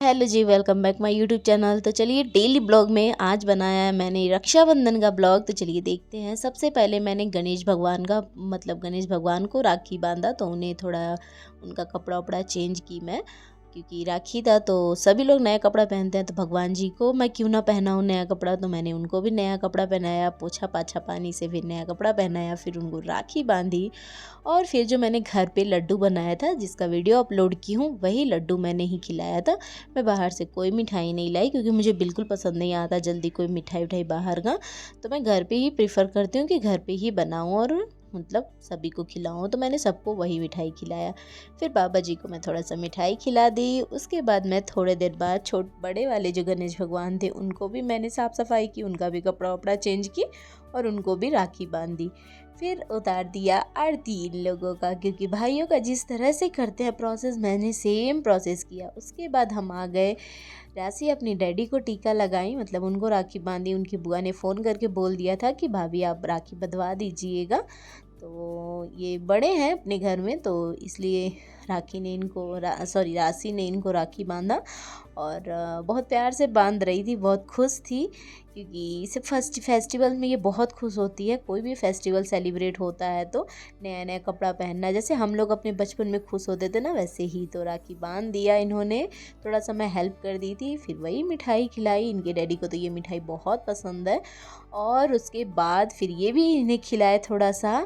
Hello ji, welcome back my YouTube channel. तो चलिए daily blog में आज बनाया है मैंने रक्षाबंधन का ब्लॉग। तो चलिए देखते हैं। सबसे पहले मैंने गणेश भगवान का गणेश भगवान को राखी बांधा, तो उन्हें थोड़ा उनका कपड़ा वपड़ा चेंज की मैं, क्योंकि राखी था तो सभी लोग नया कपड़ा पहनते हैं, तो भगवान जी को मैं क्यों ना पहनाऊँ नया कपड़ा। तो मैंने उनको भी नया कपड़ा पहनाया, पोछा पाछा पानी से फिर नया कपड़ा पहनाया, फिर उनको राखी बांधी। और फिर जो मैंने घर पे लड्डू बनाया था, जिसका वीडियो अपलोड की हूँ, वही लड्डू मैंने ही खिलाया था। मैं बाहर से कोई मिठाई नहीं लाई, क्योंकि मुझे बिल्कुल पसंद नहीं आता जल्दी कोई मिठाई उठाई बाहर का। तो मैं घर पे ही प्रेफर करती हूँ कि घर पे ही बनाऊँ और सभी को खिलाऊँ। तो मैंने सबको वही मिठाई खिलाया। फिर बाबा जी को मैं थोड़ा सा मिठाई खिला दी। उसके बाद मैं थोड़े देर बाद बड़े वाले जो गणेश भगवान थे उनको भी मैंने साफ़ सफाई की, उनका भी कपड़ा वपड़ा चेंज की और उनको भी राखी बांध दी। फिर उतार दिया आरती इन लोगों का, क्योंकि भाइयों का जिस तरह से करते हैं प्रोसेस, मैंने सेम प्रोसेस किया। उसके बाद हम आ गए राशि अपनी डैडी को टीका लगाई, उनको राखी बांधी। उनकी बुआ ने फ़ोन करके बोल दिया था कि भाभी आप राखी बंधवा दीजिएगा। तो ये बड़े हैं अपने घर में, तो इसलिए राशि ने इनको राखी बांधा और बहुत प्यार से बांध रही थी, बहुत खुश थी, क्योंकि इसे फेस्टिवल में ये बहुत खुश होती है। कोई भी फेस्टिवल सेलिब्रेट होता है तो नया नया कपड़ा पहनना, जैसे हम लोग अपने बचपन में खुश होते थे ना, वैसे ही। तो राखी बांध दिया इन्होंने, थोड़ा सा मैं हेल्प कर दी थी, फिर वही मिठाई खिलाई। इनके डैडी को तो ये मिठाई बहुत पसंद है। और उसके बाद फिर ये भी इन्हें खिलाए थोड़ा सा,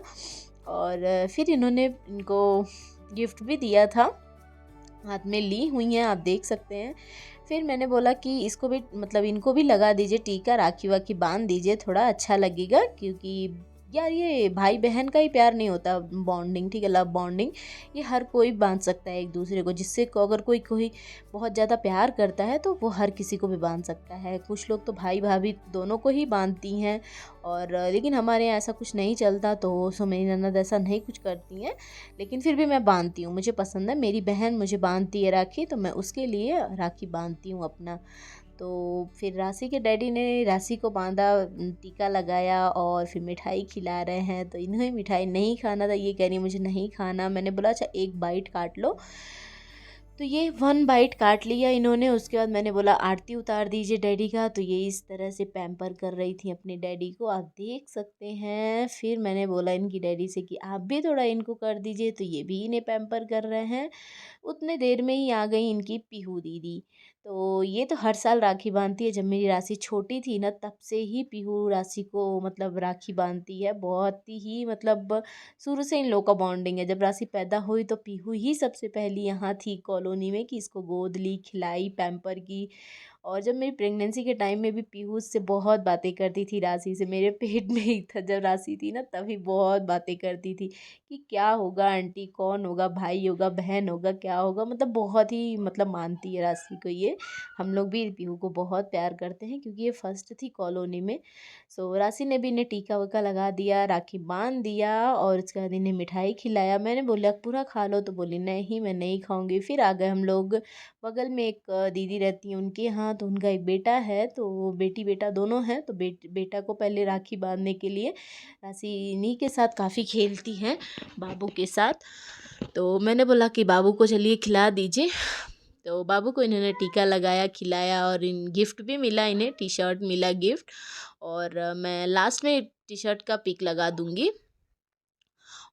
और फिर इन्होंने इनको गिफ्ट भी दिया था, हाथ में ली हुई हैं, आप देख सकते हैं। फिर मैंने बोला कि इसको भी इनको भी लगा दीजिए टीका, राखी वाखी बांध दीजिए, थोड़ा अच्छा लगेगा। क्योंकि यार ये भाई बहन का ही प्यार नहीं होता, बॉन्डिंग, ठीक है, लव बॉन्डिंग, ये हर कोई बांध सकता है एक दूसरे को। जिससे को अगर कोई कोई बहुत ज़्यादा प्यार करता है तो वो हर किसी को भी बांध सकता है। कुछ लोग तो भाई भाभी दोनों को ही बांधती हैं, और लेकिन हमारे यहाँ ऐसा कुछ नहीं चलता, तो सो मेरी ननद ऐसा नहीं कुछ करती हैं। लेकिन फिर भी मैं बांधती हूँ, मुझे पसंद है। मेरी बहन मुझे बांधती है राखी, तो मैं उसके लिए राखी बांधती हूँ अपना। तो फिर राशि के डैडी ने राशि को बांधा, टीका लगाया और फिर मिठाई खिला रहे हैं। तो इन्हें मिठाई नहीं खाना था, ये कह रही मुझे नहीं खाना। मैंने बोला अच्छा एक बाइट काट लो, तो ये 1 बाइट काट लिया इन्होंने। उसके बाद मैंने बोला आरती उतार दीजिए डैडी का। तो ये इस तरह से पैम्पर कर रही थी अपने डैडी को, आप देख सकते हैं। फिर मैंने बोला इनकी डैडी से कि आप भी थोड़ा इनको कर दीजिए, तो ये भी इन्हें पैम्पर कर रहे हैं। उतने देर में ही आ गई इनकी पीहू दीदी। तो ये तो हर साल राखी बांधती है। जब मेरी राशि छोटी थी ना, तब से ही पीहू राशि को राखी बांधती है। बहुत ही शुरू से इन लोग का बॉन्डिंग है। जब राशि पैदा हुई तो पीहू ही सबसे पहली यहाँ थी कॉलोनी में, कि इसको गोद ली, खिलाई, पैम्पर की। और जब मेरी प्रेगनेंसी के टाइम में भी पीहू से बहुत बातें करती थी, राशि से। मेरे पेट में ही था जब राशि थी ना, तभी बहुत बातें करती थी कि क्या होगा आंटी, कौन होगा, भाई होगा, बहन होगा, क्या होगा। बहुत ही मानती है राशि को ये। हम लोग भी पीहू को बहुत प्यार करते हैं, क्योंकि ये फर्स्ट थी कॉलोनी में। सो राशि ने भी इन्हें टीका वका लगा दिया, राखी बांध दिया, और उसके बाद इन्हें मिठाई खिलाया। मैंने बोला पूरा खा लो, तो बोली नहीं मैं नहीं खाऊंगी। फिर आ गए हम लोग, बगल में एक दीदी रहती है उनके यहाँ, तो उनका एक बेटा है, तो वो बेटी बेटा दोनों हैं। तो बेटा को पहले राखी बांधने के लिए राशि इन्हीं के साथ काफ़ी खेलती हैं, बाबू के साथ। तो मैंने बोला कि बाबू को चलिए खिला दीजिए। तो बाबू को इन्होंने टीका लगाया, खिलाया, और इन गिफ्ट भी मिला, इन्हें टी शर्ट मिला गिफ्ट। और मैं लास्ट में टी शर्ट का पिक लगा दूंगी।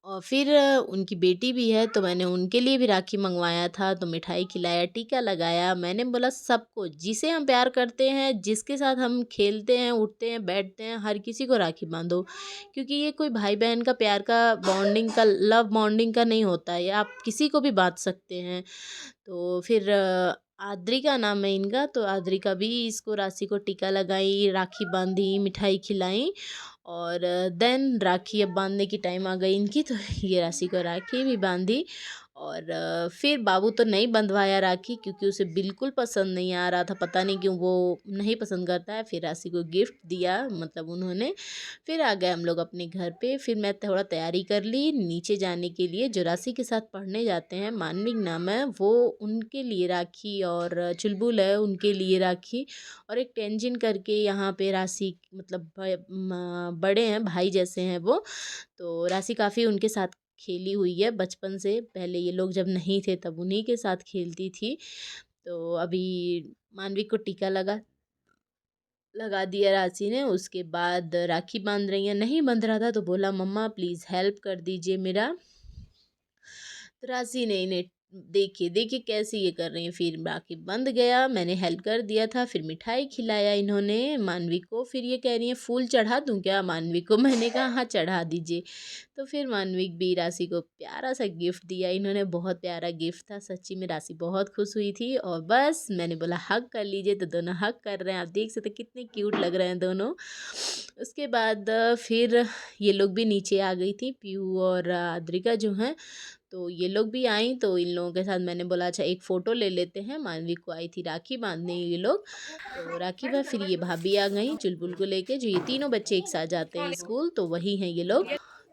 और फिर उनकी बेटी भी है, तो मैंने उनके लिए भी राखी मंगवाया था। तो मिठाई खिलाया, टीका लगाया। मैंने बोला सबको, जिसे हम प्यार करते हैं, जिसके साथ हम खेलते हैं, उठते हैं, बैठते हैं, हर किसी को राखी बांधो। क्योंकि ये कोई भाई बहन का प्यार का बॉन्डिंग का, लव बॉन्डिंग का नहीं होता है, आप किसी को भी बांध सकते हैं। तो फिर आद्रिका नाम है इनका, तो आद्रिका भी इसको राशि को टीका लगाई, राखी बांधी, मिठाई खिलाई। और देन राखी अब बांधने की टाइम आ गई इनकी, तो ये राशि को राखी भी बांधी। और फिर बाबू तो नहीं बंधवाया राखी, क्योंकि उसे बिल्कुल पसंद नहीं आ रहा था, पता नहीं क्यों वो नहीं पसंद करता है। फिर राशि को गिफ्ट दिया उन्होंने। फिर आ गए हम लोग अपने घर पे। फिर मैं थोड़ा तैयारी कर ली नीचे जाने के लिए। जो राशि के साथ पढ़ने जाते हैं, मानविक नाम है, वो उनके लिए राखी, और चुलबुल है उनके लिए राखी, और एक टेंजिन करके यहाँ पे राशि बड़े हैं, भाई जैसे हैं वो। तो राशि काफ़ी उनके साथ खेली हुई है बचपन से। पहले ये लोग जब नहीं थे तब उन्हीं के साथ खेलती थी। तो अभी मानवी को टीका लगा दिया राशि ने। उसके बाद राखी बांध रही हैं, नहीं बंध रहा था तो बोला मम्मा प्लीज़ हेल्प कर दीजिए मेरा। तो राशि ने इन्हें देखिए देखिए कैसे ये कर रही हैं, फिर राखी बंध गया, मैंने हेल्प कर दिया था, फिर मिठाई खिलाया इन्होंने मानवी को। फिर ये कह रही है फूल चढ़ा दूं क्या मानवी को? मैंने कहा हाँ चढ़ा दीजिए। तो फिर मानवी भी राशि को प्यारा सा गिफ्ट दिया इन्होंने, बहुत प्यारा गिफ्ट था सच्ची में। राशि बहुत खुश हुई थी और बस मैंने बोला हग कर लीजिए, तो दोनों हग कर रहे हैं। आप देख सकते कितने क्यूट लग रहे हैं दोनों। उसके बाद फिर ये लोग भी नीचे आ गई थी, पीहू और अद्रिका जो हैं, तो ये लोग भी आई। तो इन लोगों के साथ मैंने बोला अच्छा एक फ़ोटो ले लेते हैं। मानवी को आई थी राखी बांधने ये लोग, तो राखी में फिर ये भाभी आ गई चुलबुल को लेके। जो ये तीनों बच्चे एक साथ जाते हैं स्कूल, तो वही हैं ये लोग।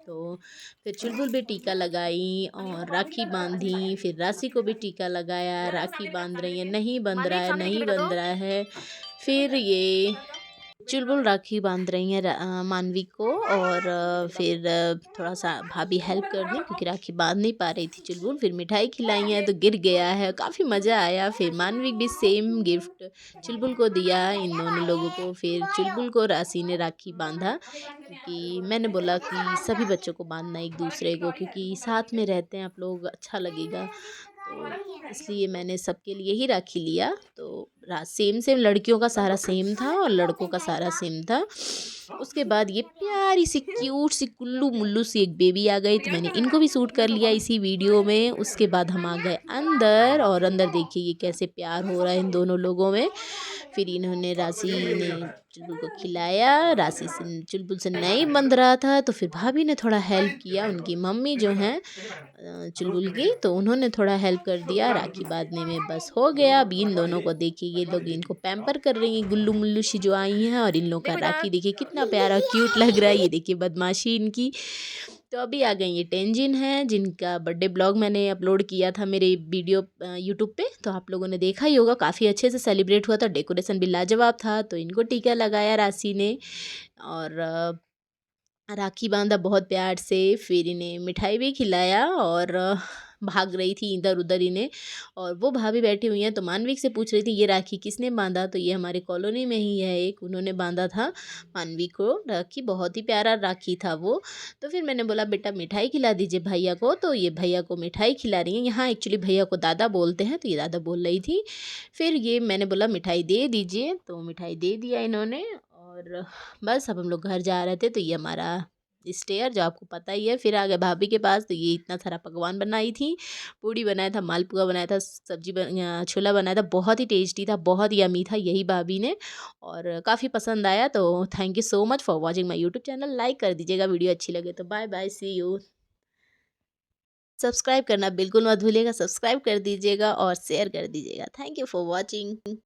तो फिर चुलबुल भी टीका लगाई और राखी बांधी, फिर राशि को भी टीका लगाया। राखी बांध रही है, नहीं बंध रहा है, नहीं बंध रहा है। फिर ये चुलबुल राखी बांध रही हैं मानवी को, और फिर थोड़ा सा भाभी हेल्प कर दी क्योंकि राखी बांध नहीं पा रही थी चुलबुल। फिर मिठाई खिलाई है तो गिर गया है, काफ़ी मज़ा आया। फिर मानवी भी सेम गिफ्ट चुलबुल को दिया इन दोनों लोगों को। फिर चुलबुल को राशि ने राखी बांधा क्योंकि मैंने बोला कि सभी बच्चों को बांधना एक दूसरे को, क्योंकि साथ में रहते हैं आप लोग, अच्छा लगेगा। तो इसलिए मैंने सबके लिए ही राखी लिया। तो सेम सेम लड़कियों का सारा सेम था और लड़कों का सारा सेम था। उसके बाद ये प्यारी सी क्यूट सी कुल्लू मुल्लू सी एक बेबी आ गई, तो मैंने इनको भी शूट कर लिया इसी वीडियो में। उसके बाद हम आ गए अंदर, और अंदर देखिए ये कैसे प्यार हो रहा है इन दोनों लोगों में। फिर इन्होंने राशि ने चुलबुल को खिलाया। राशि से चुलबुल से नहीं बंध रहा था, तो फिर भाभी ने थोड़ा हेल्प किया, उनकी मम्मी जो हैं चुलबुल की, तो उन्होंने थोड़ा हेल्प कर दिया राखी बांधने में। बस हो गया। अब इन दोनों को देखिए ये लोग इनको पैम्पर कर रही हैं, गुल्लू मुल्लू सी जो आई हैं। और इन लोग का राखी देखिए कितना प्यारा क्यूट लग रहा है, ये देखिए बदमाशी इनकी। तो अभी आ गई ये टेंजिन है, जिनका बर्थडे ब्लॉग मैंने अपलोड किया था मेरे वीडियो यूट्यूब पे, तो आप लोगों ने देखा ही होगा। काफ़ी अच्छे से सेलिब्रेट हुआ था, डेकोरेशन भी लाजवाब था। तो इनको टीका लगाया राशि ने और राखी बांधा बहुत प्यार से। फिर इन्हें मिठाई भी खिलाया और भाग रही थी इधर उधर इन्हें। और वो भाभी बैठी हुई हैं, तो मानविक से पूछ रही थी ये राखी किसने बांधा? तो ये हमारे कॉलोनी में ही है एक, उन्होंने बांधा था मानवी को राखी। बहुत ही प्यारा राखी था वो। तो फिर मैंने बोला बेटा मिठाई खिला दीजिए भैया को, तो ये भैया को मिठाई खिला रही हैं। यहाँ एक्चुअली भैया को दादा बोलते हैं, तो ये दादा बोल रही थी। फिर ये मैंने बोला मिठाई दे दीजिए, तो मिठाई दे दिया इन्होंने। और बस अब हम लोग घर जा रहे थे, तो ये हमारा स्टेयर जो आपको पता ही है। फिर आ गए भाभी के पास, तो ये इतना सारा पकवान बनाई थी। पूड़ी बनाया था, मालपुआ बनाया था, छोला बनाया था, बहुत ही टेस्टी था, बहुत यमी था, यही भाभी ने। और काफ़ी पसंद आया। तो thank you so much for watching my YouTube channel. Like कर दीजिएगा वीडियो अच्छी लगे तो। Bye bye, see you. Subscribe करना बिल्कुल मत भूलिएगा, सब्सक्राइब कर दीजिएगा और शेयर कर दीजिएगा। Thank you for watching.